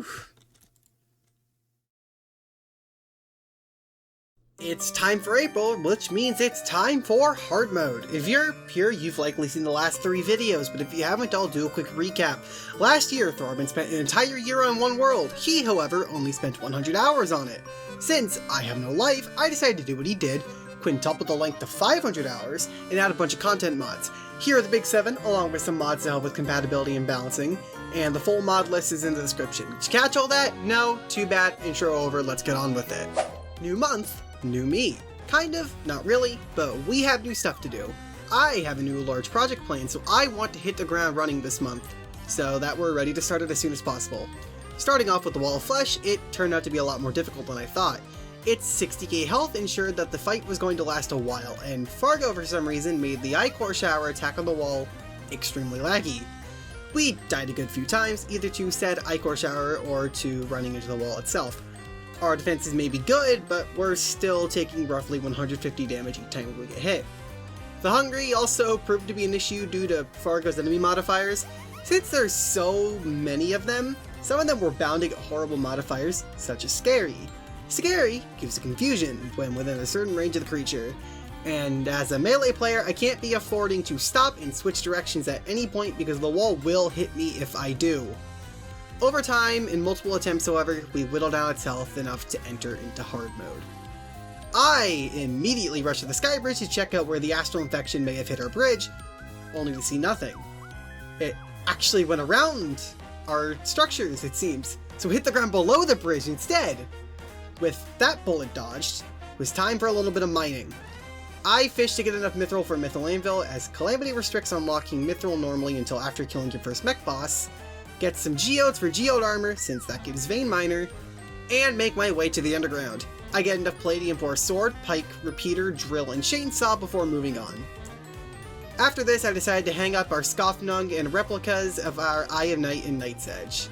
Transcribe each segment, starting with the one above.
Whew. It's time for April, which means it's time for Hard Mode. If you're here, you've likely seen the last 3 videos, but if you haven't, I'll do a quick recap. Last year, Thorben spent an entire year on One World. He, however, only spent 100 hours on it. Since I have no life, I decided to do what he did, quintuple the length to 500 hours, and add a bunch of content mods. Here are the big 7, along with some mods to help with compatibility and balancing, and the full mod list is in the description. Did you catch all that? No? Too bad. Intro over, let's get on with it. New month. New me. Kind of, not really, but we have new stuff to do. I have a new large project plan, so I want to hit the ground running this month, so that we're ready to start it as soon as possible. Starting off with the Wall of Flesh, it turned out to be a lot more difficult than I thought. Its 60k health ensured that the fight was going to last a while, and Fargo for some reason made the Ichor Shower attack on the wall extremely laggy. We died a good few times, either to said Ichor Shower or to running into the wall itself. Our defenses may be good, but we're still taking roughly 150 damage each time we get hit. The Hungry also proved to be an issue due to Fargo's enemy modifiers. Since there's so many of them, some of them were bound to get horrible modifiers, such as Scary. Scary gives a confusion when within a certain range of the creature, and as a melee player, I can't be affording to stop and switch directions at any point because the wall will hit me if I do. Over time, in multiple attempts however, we whittle down its health enough to enter into hard mode. I immediately rush to the sky bridge to check out where the astral infection may have hit our bridge, only to see nothing. It actually went around our structures, it seems, so hit the ground below the bridge instead. With that bullet dodged, it was time for a little bit of mining. I fished to get enough mithril for Mithril Anvil, as Calamity restricts unlocking mithril normally until after killing your first mech boss, get some geodes for geode armor, since that gives Vein Miner, and make my way to the underground. I get enough palladium for a sword, pike, repeater, drill, and chainsaw before moving on. After this, I decided to hang up our Scoffnung and replicas of our Eye of Night and Night's Edge.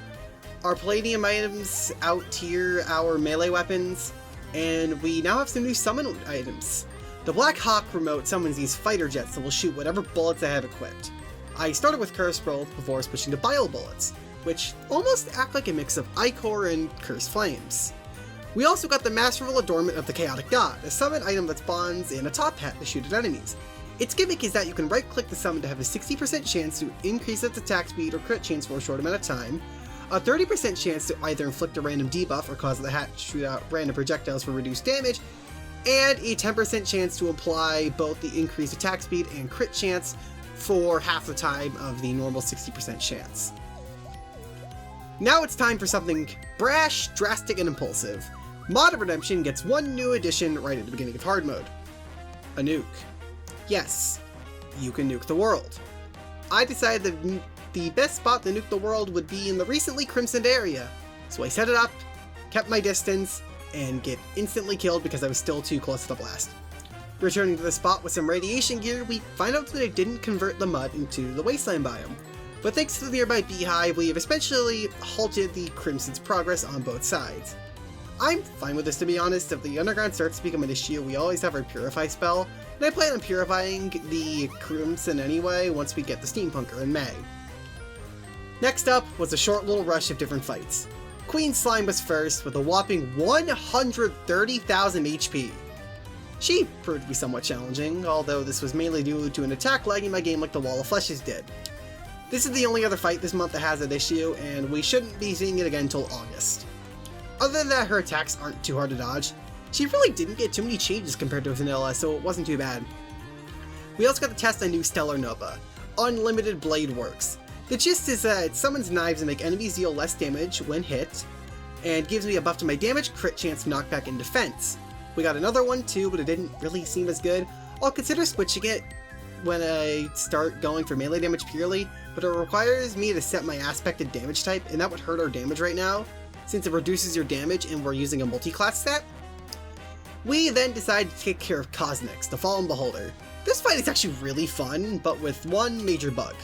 Our palladium items out-tier our melee weapons, and we now have some new summon items. The Black Hawk remote summons these fighter jets that will shoot whatever bullets I have equipped. I started with Curse Bolt before switching to Bile Bullets, which almost act like a mix of Ichor and Curse Flames. We also got the Masterful Adornment of the Chaotic God, a summon item that spawns in a top hat to shoot at enemies. Its gimmick is that you can right-click the summon to have a 60% chance to increase its attack speed or crit chance for a short amount of time, a 30% chance to either inflict a random debuff or cause the hat to shoot out random projectiles for reduced damage, and a 10% chance to apply both the increased attack speed and crit chance for half the time of the normal 60% chance. Now it's time for something brash, drastic, and impulsive. Modded Redemption gets one new addition right at the beginning of hard mode. A nuke. Yes, you can nuke the world. I decided that the best spot to nuke the world would be in the recently crimsoned area, so I set it up, kept my distance, and get instantly killed because I was still too close to the blast. Returning to the spot with some radiation gear, we find out that it didn't convert the mud into the wasteland biome, but thanks to the nearby beehive, we have essentially halted the Crimson's progress on both sides. I'm fine with this, to be honest. If the underground starts to become an issue, we always have our Purify spell, and I plan on purifying the Crimson anyway once we get the Steampunker in May. Next up was a short little rush of different fights. Queen Slime was first with a whopping 130,000 HP. She proved to be somewhat challenging, although this was mainly due to an attack lagging my game like the Wall of Fleshes did. This is the only other fight this month that has that issue, and we shouldn't be seeing it again until August. Other than that, her attacks aren't too hard to dodge. She really didn't get too many changes compared to vanilla, so it wasn't too bad. We also got to test a new Stellar Nova, Unlimited Blade Works. The gist is that it summons knives and make enemies deal less damage when hit, and gives me a buff to my damage, crit chance, knockback, and defense. We got another one too, but it didn't really seem as good. I'll consider switching it when I start going for melee damage purely, but it requires me to set my aspected damage type, and that would hurt our damage right now, since it reduces your damage and we're using a multi-class stat. We then decided to take care of Cosmix, the Fallen Beholder. This fight is actually really fun, but with one major bug.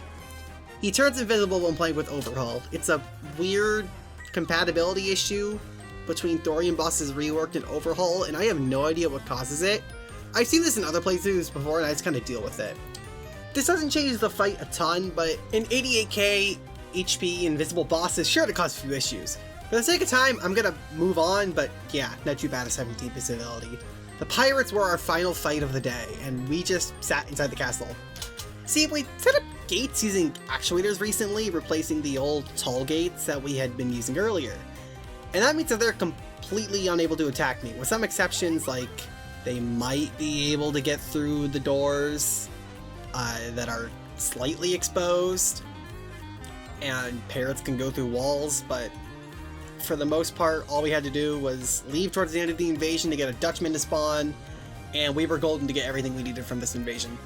He turns invisible when playing with Overhaul. It's a weird compatibility issue between Thorium Boss's Reworked and Overhaul, and I have no idea what causes it. I've seen this in other playthroughs before, and I just kind of deal with it. This doesn't change the fight a ton, but an 88k HP invisible boss is sure to cause a few issues. For the sake of time, I'm gonna move on, but yeah, not too bad a 17 civility. The pirates were our final fight of the day, and we just sat inside the castle. See, we set up gates using actuators recently, replacing the old tall gates that we had been using earlier. And that means that they're completely unable to attack me, with some exceptions like they might be able to get through the doors that are slightly exposed, and parrots can go through walls, but for the most part, all we had to do was leave towards the end of the invasion to get a Dutchman to spawn, and we were golden to get everything we needed from this invasion.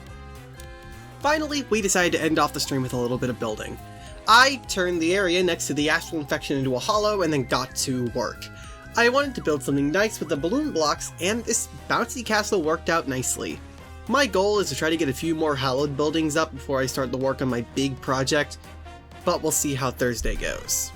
Finally, we decided to end off the stream with a little bit of building. I turned the area next to the astral infection into a hollow and then got to work. I wanted to build something nice with the balloon blocks, and this bouncy castle worked out nicely. My goal is to try to get a few more hallowed buildings up before I start the work on my big project, but we'll see how Thursday goes.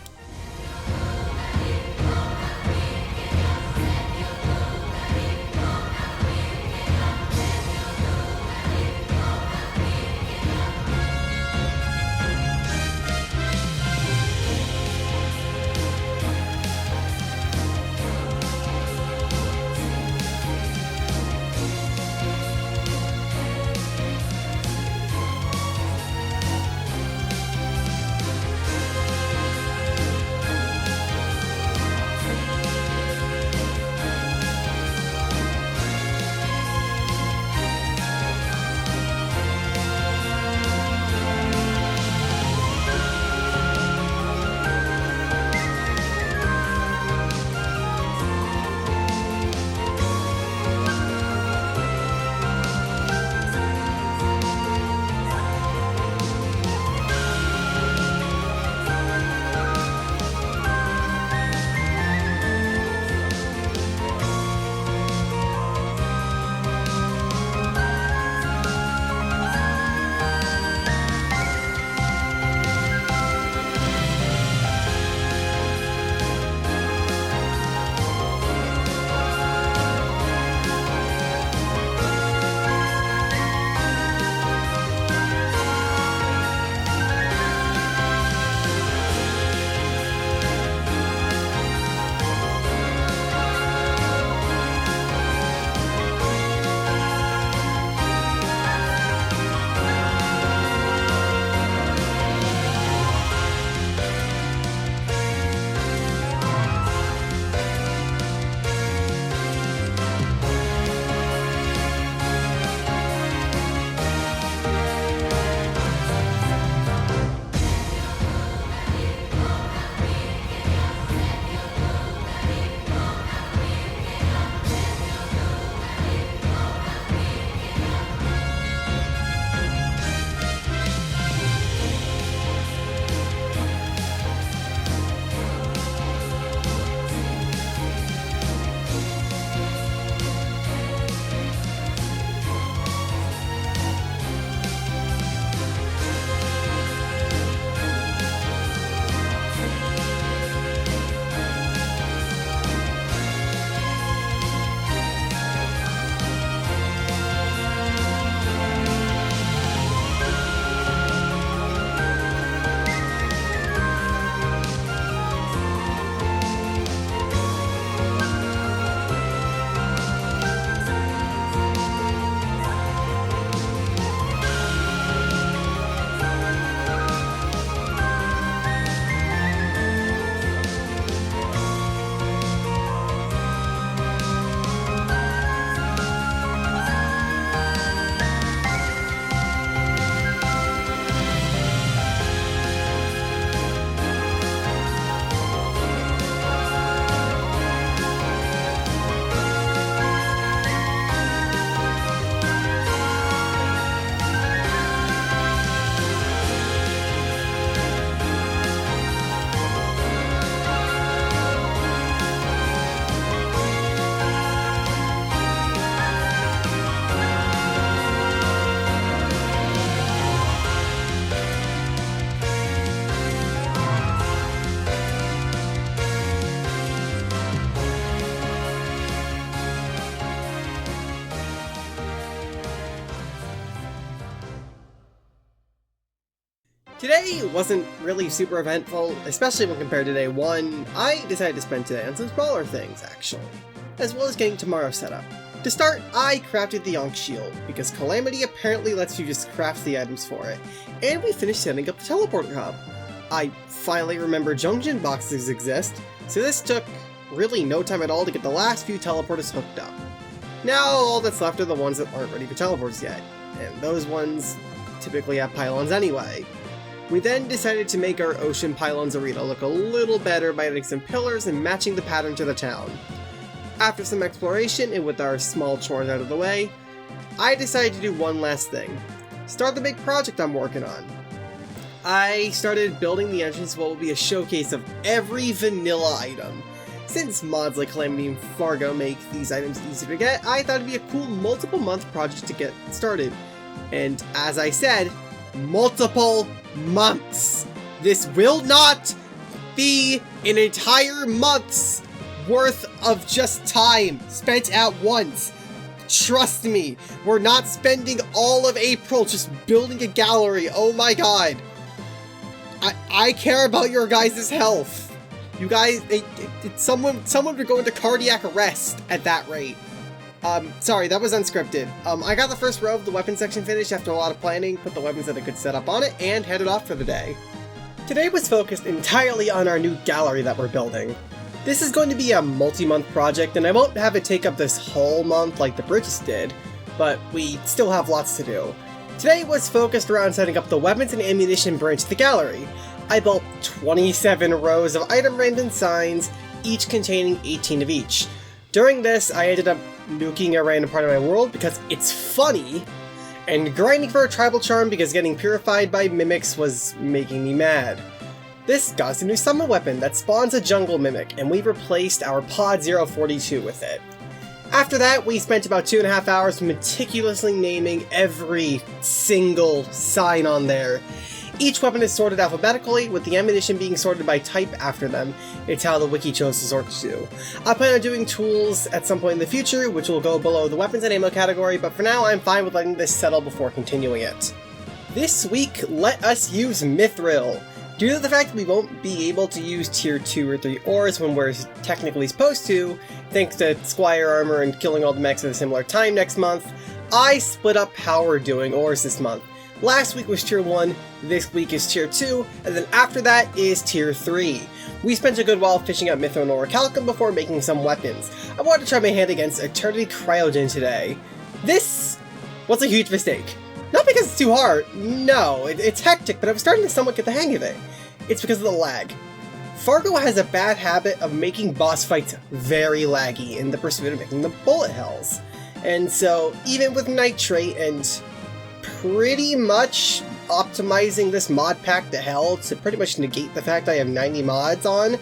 Today wasn't really super eventful, especially when compared to day 1. I decided to spend today on some smaller things, actually, as well as getting tomorrow set up. To start, I crafted the Yonk Shield, because Calamity apparently lets you just craft the items for it, and we finished setting up the teleporter hub. I finally remembered junction boxes exist, so this took really no time at all to get the last few teleporters hooked up. Now all that's left are the ones that aren't ready for teleports yet, and those ones typically have pylons anyway. We then decided to make our ocean pylons arena look a little better by adding some pillars and matching the pattern to the town. After some exploration and with our small chores out of the way, I decided to do one last thing. Start the big project I'm working on. I started building the entrance to what will be a showcase of every vanilla item. Since mods like Calamity and Fargo make these items easy to get, I thought it'd be a cool multiple month project to get started. And as I said, multiple months. This will not be an entire month's worth of just time spent at once. Trust me, we're not spending all of April just building a gallery. Oh my god. I care about your guys' health. You guys, someone would go into cardiac arrest at that rate. Sorry, that was unscripted. I got the first row of the weapon section finished after a lot of planning, put the weapons at a good setup on it, and headed off for the day. Today was focused entirely on our new gallery that we're building. This is going to be a multi-month project, and I won't have it take up this whole month like the bridges did, but we still have lots to do. Today was focused around setting up the weapons and ammunition branch of the gallery. I built 27 rows of item random signs, each containing 18 of each. During this, I ended up nuking a random part of my world because it's funny, and grinding for a tribal charm because getting purified by mimics was making me mad. This got us a new summon weapon that spawns a jungle mimic, and we replaced our Pod 042 with it. After that, we spent about 2.5 hours meticulously naming every single sign on there. Each weapon is sorted alphabetically, with the ammunition being sorted by type after them. It's how the wiki chose to sort to. I plan on doing tools at some point in the future, which will go below the weapons and ammo category, but for now I'm fine with letting this settle before continuing it. This week, let us use Mithril. Due to the fact that we won't be able to use tier 2 or 3 ores when we're technically supposed to, thanks to Squire Armor and killing all the mechs at a similar time next month, I split up how we're doing ores this month. Last week was tier 1, this week is tier 2, and then after that is tier 3. We spent a good while fishing out Mithril and Orichalcum before making some weapons. I wanted to try my hand against Eternity Cryogen today. This was a huge mistake. Not because it's too hard, no, it's hectic, but I was starting to somewhat get the hang of it. It's because of the lag. Fargo has a bad habit of making boss fights very laggy in the pursuit of making the bullet hells. And so, even with Nitrate and pretty much optimizing this mod pack to hell to pretty much negate the fact I have 90 mods on,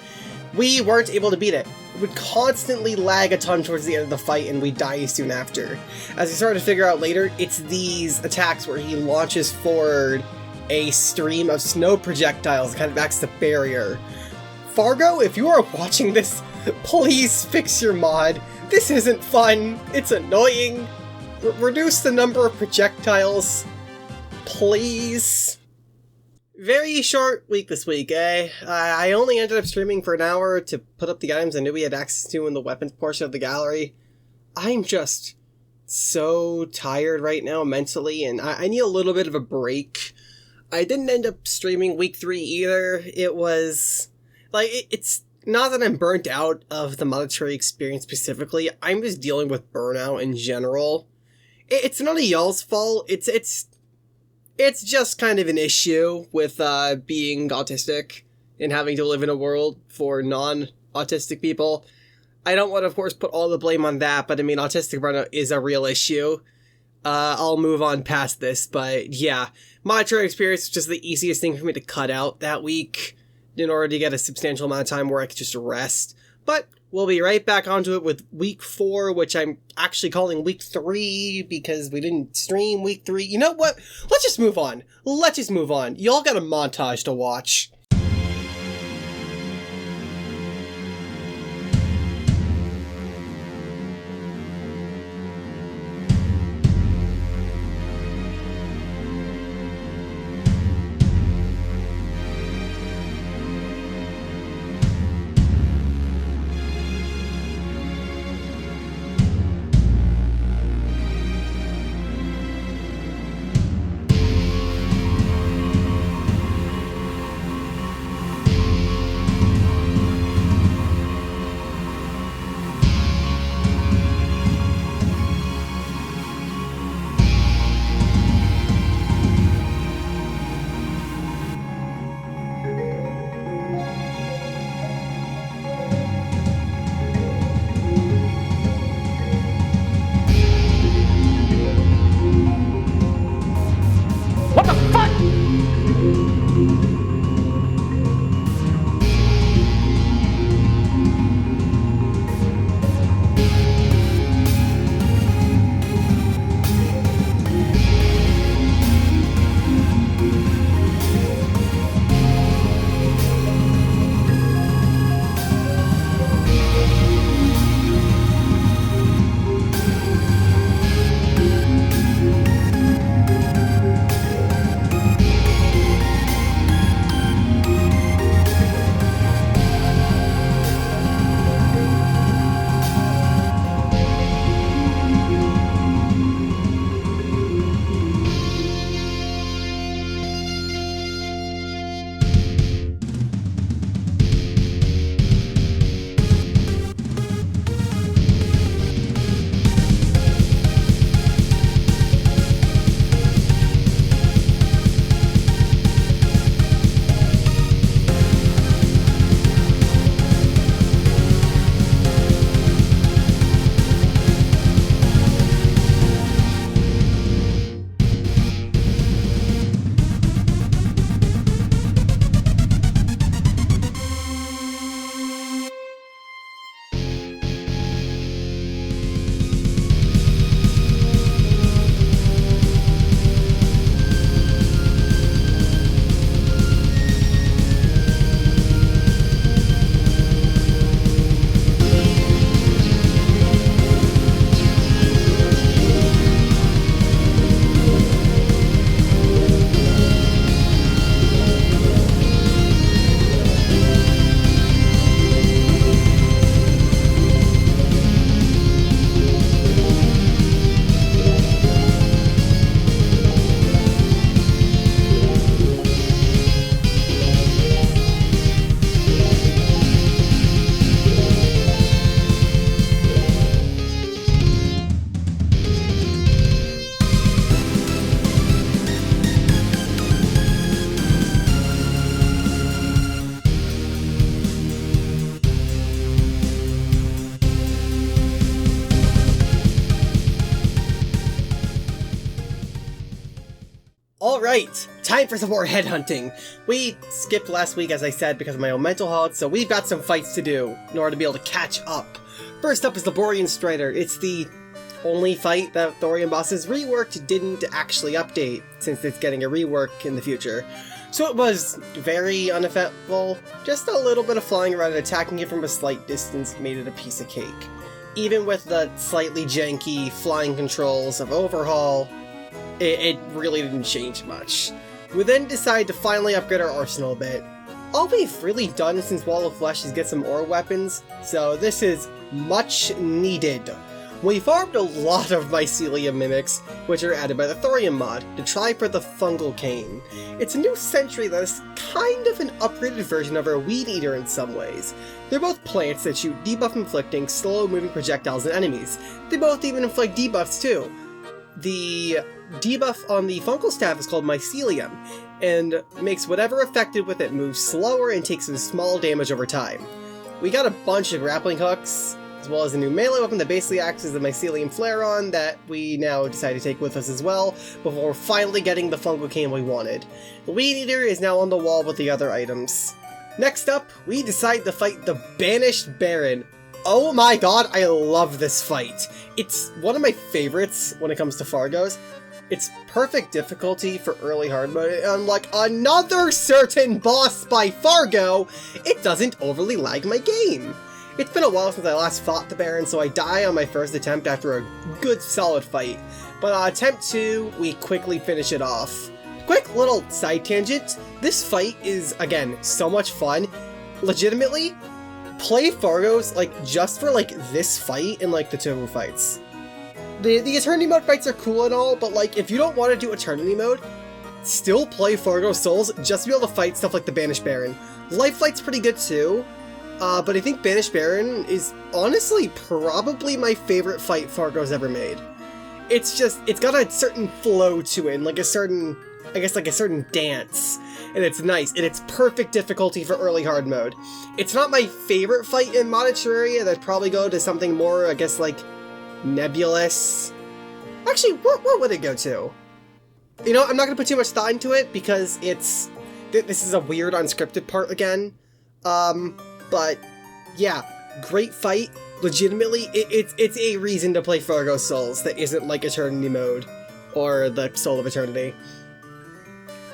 we weren't able to beat it. It would constantly lag a ton towards the end of the fight and we'd die soon after. As we started to figure out later, it's these attacks where he launches forward a stream of snow projectiles that kind of acts as a barrier. Fargo, if you are watching this, please fix your mod. This isn't fun. It's annoying. Reduce the number of projectiles, please. Very short week this week, eh? I only ended up streaming for an hour to put up the items I knew we had access to in the weapons portion of the gallery. I'm just so tired right now mentally, and I need a little bit of a break. I didn't end up streaming week 3 either. It was, like, it's not that I'm burnt out of the Modded Terraria Experience specifically, I'm just dealing with burnout in general. It's none of y'all's fault, it's just kind of an issue with being autistic and having to live in a world for non-autistic people. I don't want to, of course, put all the blame on that, but I mean, autistic burnout is a real issue. I'll move on past this, but yeah. Modded Terraria Experience was just the easiest thing for me to cut out that week in order to get a substantial amount of time where I could just rest. But we'll be right back onto it with week 4, which I'm actually calling week 3 because we didn't stream week 3. You know what? Let's just move on. Y'all got a montage to watch. Alright, time for some more headhunting. We skipped last week, as I said, because of my own mental health, so we've got some fights to do in order to be able to catch up. First up is the Borean Strider. It's the only fight that Thorium Boss's reworked didn't actually update, since it's getting a rework in the future. So it was very uneventful. Just a little bit of flying around and attacking it from a slight distance made it a piece of cake. Even with the slightly janky flying controls of Overhaul, it really didn't change much. We then decided to finally upgrade our arsenal a bit. All we've really done since Wall of Flesh is get some ore weapons, so this is much needed. We farmed a lot of mycelium mimics, which are added by the Thorium mod, to try for the fungal cane. It's a new sentry that is kind of an upgraded version of our weed eater in some ways. They're both plants that shoot debuff inflicting, slow moving projectiles at enemies. They both even inflict debuffs too. The debuff on the fungal staff is called mycelium, and makes whatever affected with it move slower and takes some small damage over time. We got a bunch of grappling hooks, as well as a new melee weapon that basically acts as the mycelium flare-on that we now decided to take with us as well, before finally getting the fungal cane we wanted. The weed eater is now on the wall with the other items. Next up, we decide to fight the Banished Baron. Oh my god, I love this fight. It's one of my favorites when it comes to Fargos. It's perfect difficulty for early hard mode, and unlike another certain boss by Fargo, it doesn't overly lag my game. It's been a while since I last fought the Baron, so I die on my first attempt after a good solid fight. But on attempt 2, we quickly finish it off. Quick little side tangent, this fight is, again, so much fun. Legitimately, play Fargos, just for, this fight and, the turbo fights. The Eternity mode fights are cool and all, but, if you don't want to do Eternity mode, still play Fargo Souls just to be able to fight stuff like the Banished Baron. Life Flight's pretty good too, but I think Banished Baron is honestly probably my favorite fight Fargo's ever made. It's got a certain flow to it, and a certain dance, and it's nice, and it's perfect difficulty for early hard mode. It's not my favorite fight in Modded Terraria. That'd probably go to something more, nebulous. Actually, what would it go to? You know, I'm not gonna put too much thought into it because this is a weird unscripted part again. But yeah, great fight. Legitimately, it's a reason to play Fargo Souls that isn't like Eternity mode or the Soul of Eternity.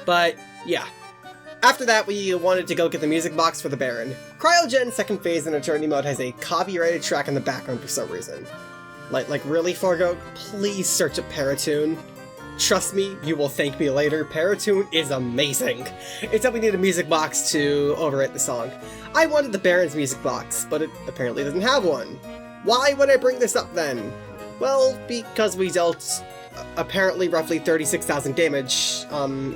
But yeah. After that, we wanted to go get the music box for the Baron. Cryogen second phase in Eternity mode has a copyrighted track in the background for some reason. Like really, Fargo? Please search up Paratune. Trust me, you will thank me later. Paratune is amazing. Except we need a music box to overwrite the song. I wanted the Baron's music box, but it apparently doesn't have one. Why would I bring this up then? Well, because we dealt apparently roughly 36,000 damage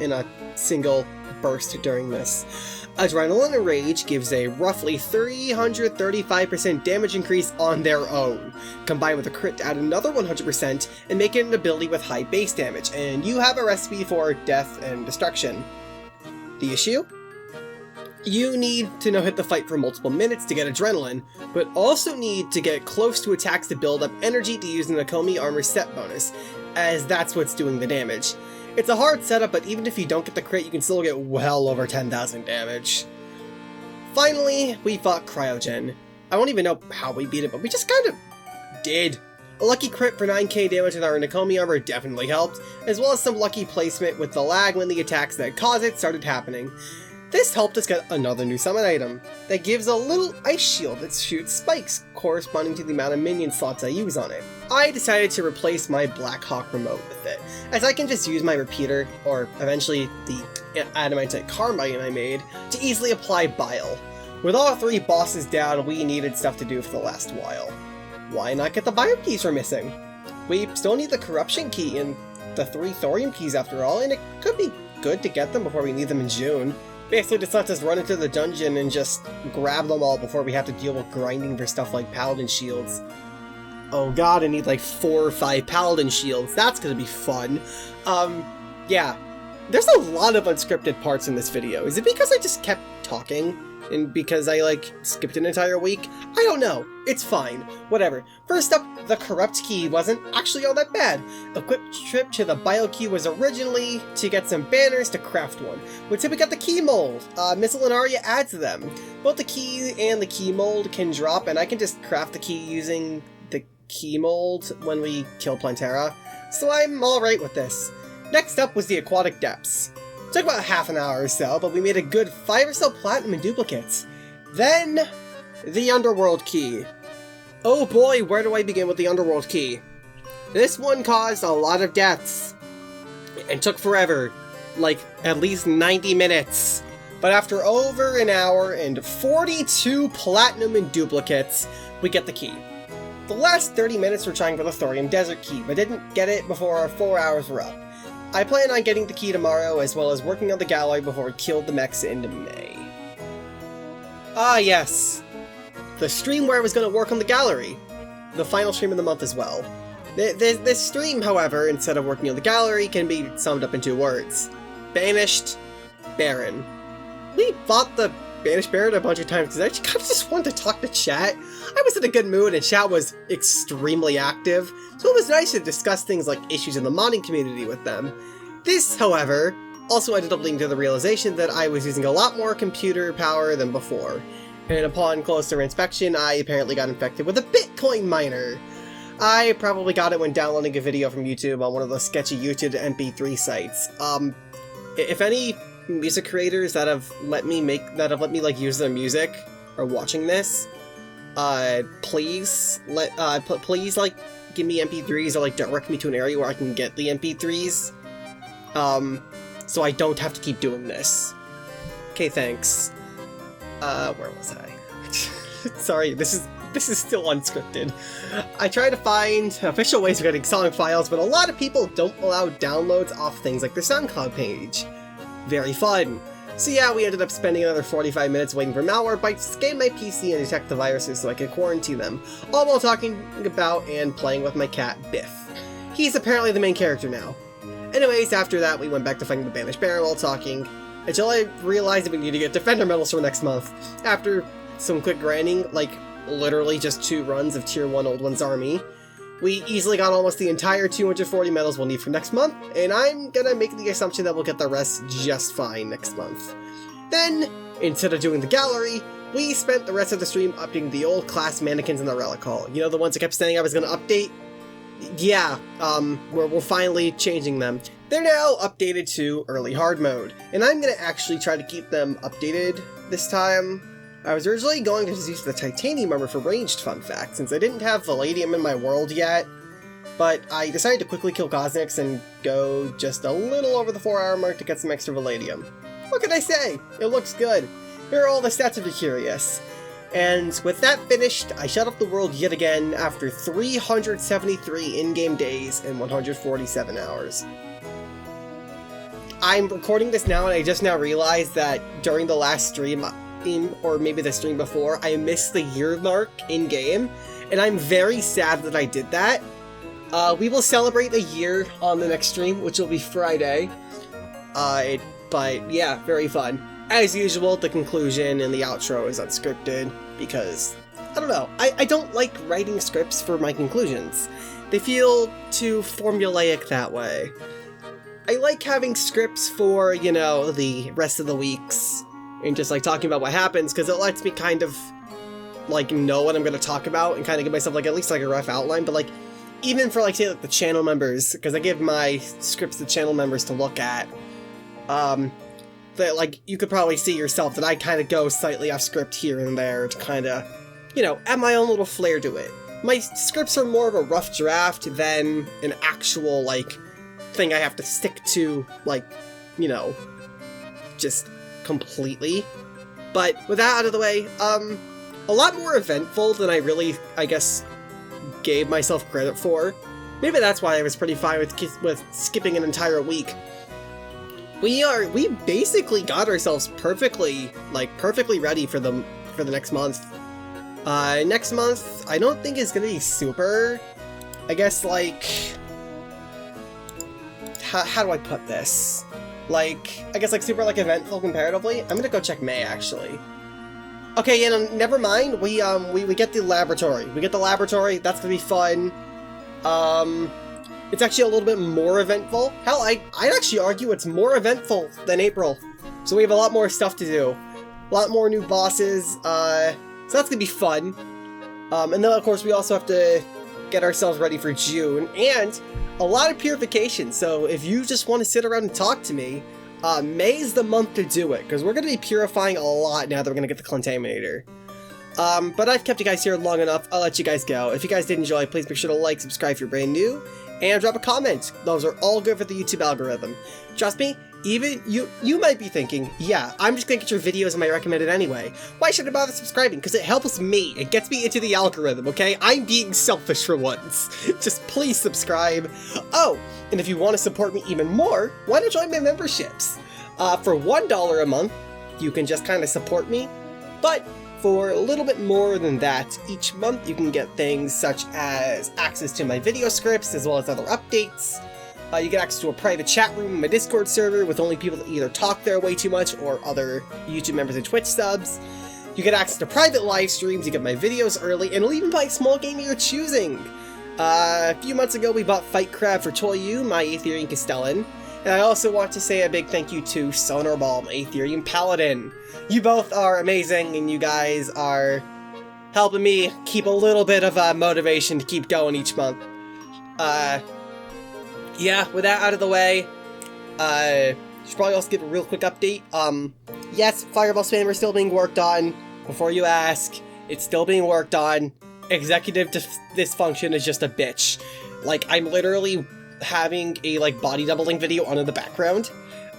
in a single burst during this. Adrenaline and Rage gives a roughly 335% damage increase on their own, combined with a crit to add another 100% and make it an ability with high base damage, and you have a recipe for death and destruction. The issue? You need to no-hit the fight for multiple minutes to get Adrenaline, but also need to get close to attacks to build up energy to use the Nakomi Armor Set bonus, as that's what's doing the damage. It's a hard setup, but even if you don't get the crit, you can still get well over 10,000 damage. Finally, we fought Cryogen. I don't even know how we beat it, but we just kind of did. A lucky crit for 9k damage with our Nakomi armor definitely helped, as well as some lucky placement with the lag when the attacks that caused it started happening. This helped us get another new summon item that gives a little ice shield that shoots spikes corresponding to the amount of minion slots I use on it. I decided to replace my Black Hawk remote with it, as I can just use my repeater, or eventually the adamantite carbine I made, to easily apply Bile. With all 3 bosses down, we needed stuff to do for the last while. Why not get the bio keys we're missing? We still need the corruption key and the 3 thorium keys after all, and it could be good to get them before we need them in June. Basically just lets us run into the dungeon and just grab them all before we have to deal with grinding for stuff like paladin shields. Oh god, I need 4 or 5 paladin shields. That's gonna be fun. Yeah. There's a lot of unscripted parts in this video. Is it because I just kept talking? and because I, like, skipped an entire week. I don't know. It's fine. Whatever. First up, the corrupt key wasn't actually all that bad. A quick trip to the bio key was originally to get some banners to craft one. Until we got the key mold. Missile and Arya adds them. Both the key and the key mold can drop, and I can just craft the key using the key mold when we kill Plantera. So I'm alright with this. Next up was the aquatic depths. It took about half an hour or so, but we made a good 5 or so platinum and duplicates. Then, the underworld key. Oh boy, where do I begin with the underworld key? This one caused a lot of deaths, and took forever, like at least 90 minutes. But after over an hour and 42 platinum and duplicates, we get the key. The last 30 minutes were trying for the Thorium Desert key, but didn't get it before our 4 hours were up. I plan on getting the key tomorrow, as well as working on the gallery before we kill the mechs into May. Ah yes, the stream where I was going to work on the gallery. The final stream of the month as well. This stream, however, instead of working on the gallery, can be summed up in 2 words. Banished Baron. We fought the Banished Baron a bunch of times because I kind of just wanted to talk to chat. I was in a good mood and chat was extremely active, so it was nice to discuss things like issues in the modding community with them. This, however, also ended up leading to the realization that I was using a lot more computer power than before, and upon closer inspection, I apparently got infected with a Bitcoin miner. I probably got it when downloading a video from YouTube on one of those sketchy YouTube MP3 sites. If any music creators that have let me like use their music are watching this, please like give me MP3s or like direct me to an area where I can get the MP3s, so I don't have to keep doing this. Okay, thanks. Where was I? Sorry, this is still unscripted. I try to find official ways of getting song files, but a lot of people don't allow downloads off things like their SoundCloud page. Very fun. So yeah, we ended up spending another 45 minutes waiting for Malwarebytes to scan my PC and detect the viruses so I could quarantine them, all while talking about and playing with my cat, Biff. He's apparently the main character now. Anyways, after that we went back to fighting the Banished Baron while talking, until I realized that we need to get Defender medals for next month. After some quick grinding, like literally just 2 runs of Tier 1 Old One's army, we easily got almost the entire 240 medals we'll need for next month, and I'm gonna make the assumption that we'll get the rest just fine next month. Then, instead of doing the gallery, we spent the rest of the stream updating the old class mannequins in the relic hall. You know, the ones I kept saying I was gonna update? Yeah, we're finally changing them. They're now updated to early hard mode, and I'm gonna actually try to keep them updated this time. I was originally going to just use the titanium armor for ranged, fun fact, since I didn't have Palladium in my world yet, but I decided to quickly kill Cosnix and go just a little over the 4-hour mark to get some extra Palladium. What can I say? It looks good. Here are all the stats if you're curious. And with that finished, I shut off the world yet again after 373 in-game days and 147 hours. I'm recording this now and I just now realized that during the last stream, or maybe the stream before, I missed the year mark in-game, and I'm very sad that I did that. We will celebrate a year on the next stream, which will be Friday. But yeah, very fun. As usual, the conclusion and the outro is unscripted, because, I don't know, I don't like writing scripts for my conclusions. They feel too formulaic that way. I like having scripts for, you know, the rest of the weeks, and just like talking about what happens, because it lets me kind of like know what I'm going to talk about and kind of give myself like at least like a rough outline. But like even for like say like the channel members, because I give my scripts to channel members to look at, that like you could probably see yourself that I kind of go slightly off script here and there to kind of, you know, add my own little flair to it. My scripts are more of a rough draft than an actual like thing I have to stick to, like, you know, just completely. But with that out of the way, a lot more eventful than I really, I guess, gave myself credit for. Maybe that's why I was pretty fine with skipping an entire week. We basically got ourselves perfectly ready for the next month. Next month, I don't think it's gonna be super, I guess, like, how do I put this? Like, I guess, like, super, like, eventful comparatively? I'm gonna go check May, actually. Okay, yeah, no, never mind. We get the laboratory. We get the laboratory. That's gonna be fun. It's actually a little bit more eventful. Hell, I'd actually argue it's more eventful than April. So we have a lot more stuff to do. A lot more new bosses. So that's gonna be fun. And then of course we also have to get ourselves ready for June, and a lot of purification. So if you just want to sit around and talk to me, May is the month to do it, because we're going to be purifying a lot now that we're going to get the Contaminator. But I've kept you guys here long enough. I'll let you guys go. If you guys did enjoy, please make sure to like, subscribe if you're brand new, and drop a comment. Those are all good for the YouTube algorithm. Trust me, even you might be thinking, yeah, I'm just gonna get your videos in my recommended anyway. Why should I bother subscribing? Because it helps me. It gets me into the algorithm, okay? I'm being selfish for once. Just please subscribe. Oh, and if you want to support me even more, why not join my memberships? For $1 a month, you can just kind of support me, but for a little bit more than that, each month you can get things such as access to my video scripts as well as other updates. You get access to a private chat room in my Discord server with only people that either talk there way too much or other YouTube members and Twitch subs. You get access to private live streams, you get my videos early, and you'll even buy a small game of your choosing. A few months ago we bought Fight Crab for Toyu, my Aetherian Castellan. And I also want to say a big thank you to Sonarball, my Aetherian Paladin. You both are amazing, and you guys are helping me keep a little bit of motivation to keep going each month. Yeah, with that out of the way, should probably also give a real quick update. Yes, Fireball Spammer is still being worked on. Before you ask, it's still being worked on. Executive dysfunction is just a bitch. Like, I'm literally having a, like, body doubling video on in the background,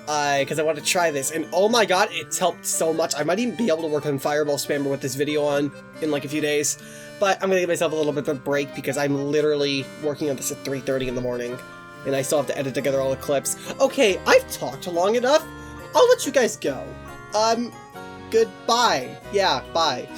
because I want to try this, and oh my god, it's helped so much. I might even be able to work on Fireball Spammer with this video on in, like, a few days, but I'm gonna give myself a little bit of a break, because I'm literally working on this at 3:30 in the morning. And I still have to edit together all the clips. Okay, I've talked long enough. I'll let you guys go. Goodbye. Yeah, bye.